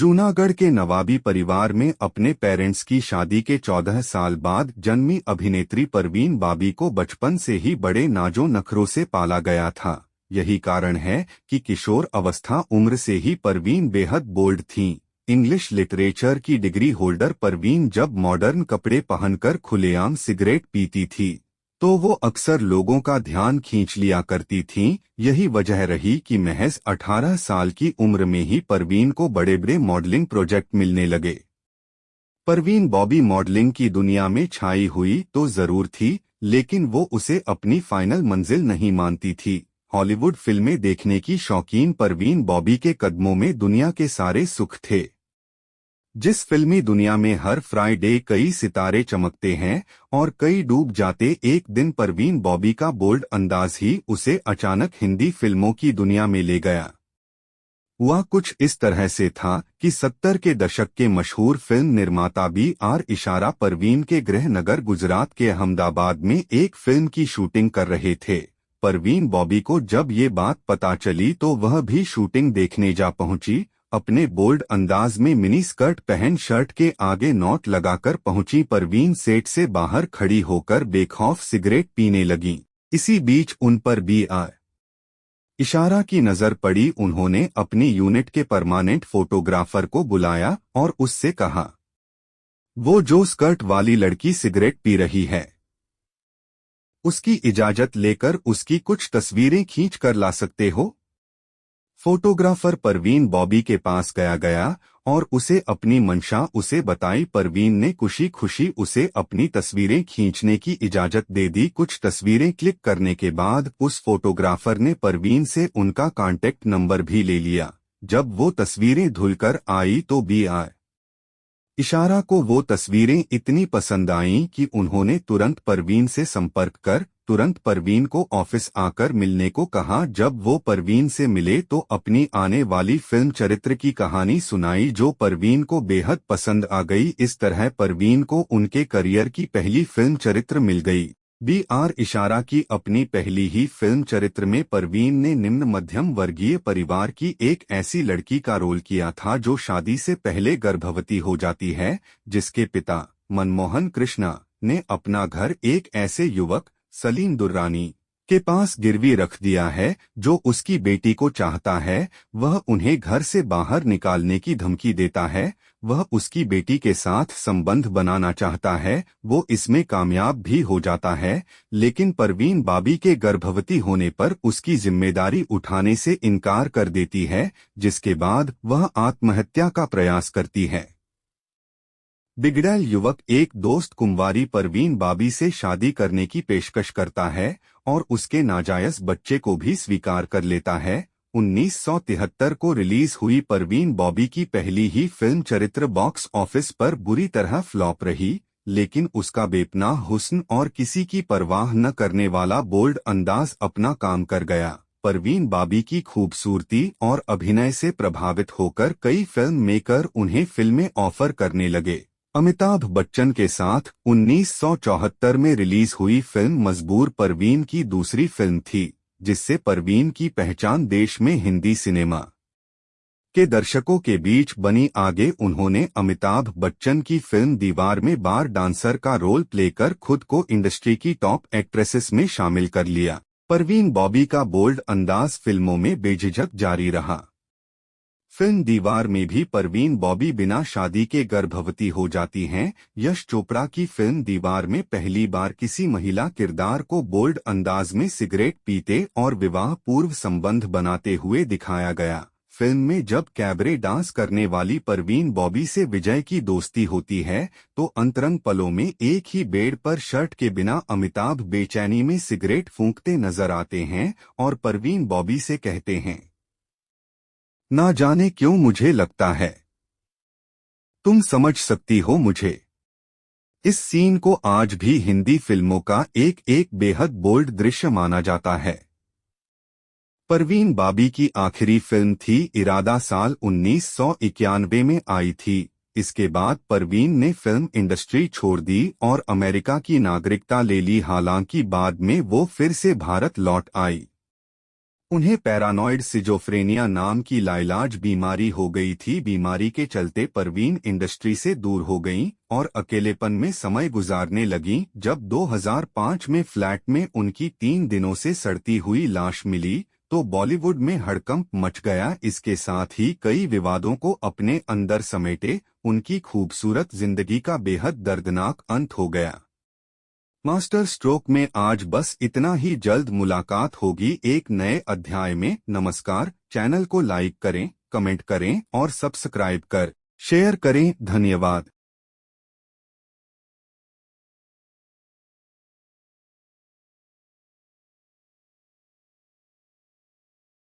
जूनागढ़ के नवाबी परिवार में अपने पेरेंट्स की शादी के 14 साल बाद जन्मी अभिनेत्री परवीन बाबी को बचपन से ही बड़े नाजो नखरों से पाला गया था। यही कारण है कि किशोर अवस्था उम्र से ही परवीन बेहद बोल्ड थीं। इंग्लिश लिटरेचर की डिग्री होल्डर परवीन जब मॉडर्न कपड़े पहनकर खुलेआम सिगरेट पीती थी तो वो अक्सर लोगों का ध्यान खींच लिया करती थीं। यही वजह रही कि महज 18 साल की उम्र में ही परवीन को बड़े बड़े मॉडलिंग प्रोजेक्ट मिलने लगे। परवीन बॉबी मॉडलिंग की दुनिया में छाई हुई तो जरूर थी, लेकिन वो उसे अपनी फाइनल मंजिल नहीं मानती थी। हॉलीवुड फिल्में देखने की शौकीन परवीन बॉबी के कदमों में दुनिया के सारे सुख थे। जिस फिल्मी दुनिया में हर फ्राइडे कई सितारे चमकते हैं और कई डूब जाते, एक दिन परवीन बॉबी का बोल्ड अंदाज ही उसे अचानक हिंदी फिल्मों की दुनिया में ले गया। हुआ कुछ इस तरह से था कि 70 के दशक के मशहूर फिल्म निर्माता B.R. इशारा परवीन के गृह नगर गुजरात के अहमदाबाद में एक फिल्म की शूटिंग कर रहे थे। परवीन बॉबी को जब ये बात पता चली तो वह भी शूटिंग देखने जा पहुंची। अपने बोल्ड अंदाज में मिनी स्कर्ट पहन शर्ट के आगे नॉट लगाकर पहुंची परवीन सेट से बाहर खड़ी होकर बेखौफ सिगरेट पीने लगीं। इसी बीच उन पर B.R. इशारा की नजर पड़ी। उन्होंने अपनी यूनिट के परमानेंट फोटोग्राफर को बुलाया और उससे कहा, वो जो स्कर्ट वाली लड़की सिगरेट पी रही है, उसकी इजाजत लेकर उसकी कुछ तस्वीरें खींच कर ला सकते हो। फोटोग्राफर परवीन बॉबी के पास गया और उसे अपनी मंशा उसे बताई। परवीन ने खुशी खुशी उसे अपनी तस्वीरें खींचने की इजाजत दे दी। कुछ तस्वीरें क्लिक करने के बाद उस फोटोग्राफर ने परवीन से उनका कांटेक्ट नंबर भी ले लिया। जब वो तस्वीरें धुलकर आई तो B.R. इशारा को वो तस्वीरें इतनी पसंद आईं कि उन्होंने तुरंत परवीन से संपर्क कर तुरंत परवीन को ऑफिस आकर मिलने को कहा। जब वो परवीन से मिले तो अपनी आने वाली फिल्म चरित्र की कहानी सुनाई जो परवीन को बेहद पसंद आ गई। इस तरह परवीन को उनके करियर की पहली फिल्म चरित्र मिल गई। B.R. इशारा की अपनी पहली ही फिल्म चरित्र में परवीन ने निम्न मध्यम वर्गीय परिवार की एक ऐसी लड़की का रोल किया था जो शादी से पहले गर्भवती हो जाती है, जिसके पिता मनमोहन कृष्णा ने अपना घर एक ऐसे युवक सलीम दुर्रानी के पास गिरवी रख दिया है जो उसकी बेटी को चाहता है। वह उन्हें घर से बाहर निकालने की धमकी देता है। वह उसकी बेटी के साथ संबंध बनाना चाहता है। वो इसमें कामयाब भी हो जाता है, लेकिन परवीन बाबी के गर्भवती होने पर उसकी जिम्मेदारी उठाने से इनकार कर देती है, जिसके बाद वह आत्महत्या का प्रयास करती है। बिगड़ैल युवक एक दोस्त कुंवारी परवीन बाबी से शादी करने की पेशकश करता है और उसके नाजायज बच्चे को भी स्वीकार कर लेता है। 1973 को रिलीज हुई परवीन बॉबी की पहली ही फिल्म चरित्र बॉक्स ऑफिस पर बुरी तरह फ्लॉप रही, लेकिन उसका बेपनाह हुस्न और किसी की परवाह न करने वाला बोल्ड अंदाज अपना काम कर गया। परवीन बाबी की खूबसूरती और अभिनय से प्रभावित होकर कई फिल्म मेकर उन्हें फिल्में ऑफर करने लगे। अमिताभ बच्चन के साथ 1974 में रिलीज हुई फिल्म मजबूर परवीन की दूसरी फिल्म थी, जिससे परवीन की पहचान देश में हिंदी सिनेमा के दर्शकों के बीच बनी। आगे उन्होंने अमिताभ बच्चन की फिल्म दीवार में बार डांसर का रोल प्ले कर खुद को इंडस्ट्री की टॉप एक्ट्रेसेस में शामिल कर लिया। परवीन बॉबी का बोल्ड अंदाज फिल्मों में बेझिझक जारी रहा। फिल्म दीवार में भी परवीन बॉबी बिना शादी के गर्भवती हो जाती हैं। यश चोपड़ा की फिल्म दीवार में पहली बार किसी महिला किरदार को बोल्ड अंदाज में सिगरेट पीते और विवाह पूर्व संबंध बनाते हुए दिखाया गया। फिल्म में जब कैबरे डांस करने वाली परवीन बॉबी से विजय की दोस्ती होती है तो अंतरंग पलों में एक ही बेड पर शर्ट के बिना अमिताभ बेचैनी में सिगरेट फूंकते नजर आते हैं और परवीन बॉबी से कहते हैं, ना जाने क्यों मुझे लगता है तुम समझ सकती हो मुझे। इस सीन को आज भी हिंदी फिल्मों का एक बेहद बोल्ड दृश्य माना जाता है। परवीन बाबी की आखिरी फिल्म थी इरादा, साल 1991 में आई थी। इसके बाद परवीन ने फिल्म इंडस्ट्री छोड़ दी और अमेरिका की नागरिकता ले ली। हालांकि बाद में वो फिर से भारत लौट आई। उन्हें पैरानॉइड सिजोफ्रेनिया नाम की लाइलाज बीमारी हो गई थी। बीमारी के चलते परवीन इंडस्ट्री से दूर हो गईं और अकेलेपन में समय गुजारने लगीं। जब 2005 में फ्लैट में उनकी 3 दिनों से सड़ती हुई लाश मिली तो बॉलीवुड में हड़कंप मच गया। इसके साथ ही कई विवादों को अपने अंदर समेटे उनकी खूबसूरत जिंदगी का बेहद दर्दनाक अंत हो गया। मास्टर स्ट्रोक में आज बस इतना ही। जल्द मुलाकात होगी एक नए अध्याय में। नमस्कार। चैनल को लाइक करें, कमेंट करें और सब्सक्राइब कर शेयर करें। धन्यवाद।